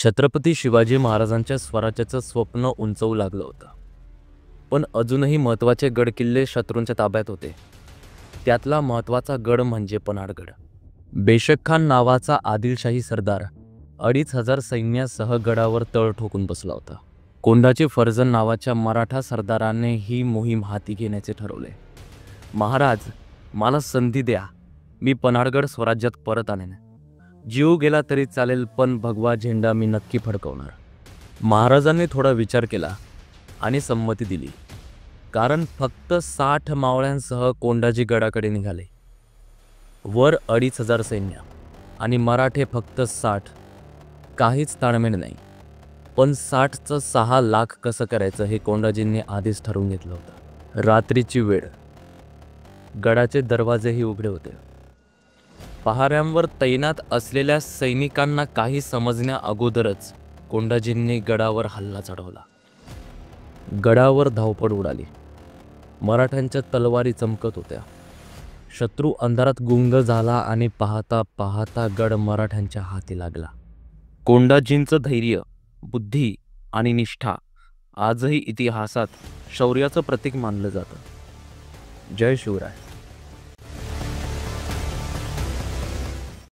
छत्रपती शिवाजी महाराजांच्या स्वराज्याचं स्वप्न उंचवू लागलं होतं. पण अजूनही महत्त्वाचे गडकिल्ले शत्रूंच्या ताब्यात होते. त्यातला महत्त्वाचा गड म्हणजे पन्हाळगड. बेशक खान नावाचा आदिलशाही सरदार 2500 सैन्यासह गडावर तळ ठोकून बसला होता. कोंडाजी फर्जंद नावाच्या मराठा सरदाराने ही मोहीम हाती घेण्याचे ठरवले. महाराज, मला संधी द्या, मी पन्हाळगड स्वराज्यात परत आणेन. जीव गेला तरी चालेल, पण भगवा झेंडा मी नक्की फडकवणार. महाराजांनी थोडा विचार केला आणि संमती दिली. कारण फक्त 60 मावळ्यांसह कोंडाजी गडाकडे निघाले. वर 2500 सैन्य आणि मराठे फक्त 60. काहीच ताळमेळ नाही. पण 60चं 6 लाख कसं करायचं हे कोंडाजींनी आधीच ठरवून घेतलं होतं. रात्रीची वेळ, गडाचे दरवाजेही उघडे होते. पहाऱ्यांवर तैनात असलेल्या सैनिकांना काही समजण्या अगोदरच कोंडाजींनी गडावर हल्ला चढवला. गडावर धावपळ उडाली. मराठ्यांच्या तलवारी चमकत होत्या. शत्रू अंधारात गुंग झाला आणि पाहता पाहता गड मराठ्यांच्या हाती लागला. कोंडाजींचं धैर्य, बुद्धी आणि निष्ठा आजही इतिहासात शौर्याचं प्रतीक मानलं जातं. जय शिवराय.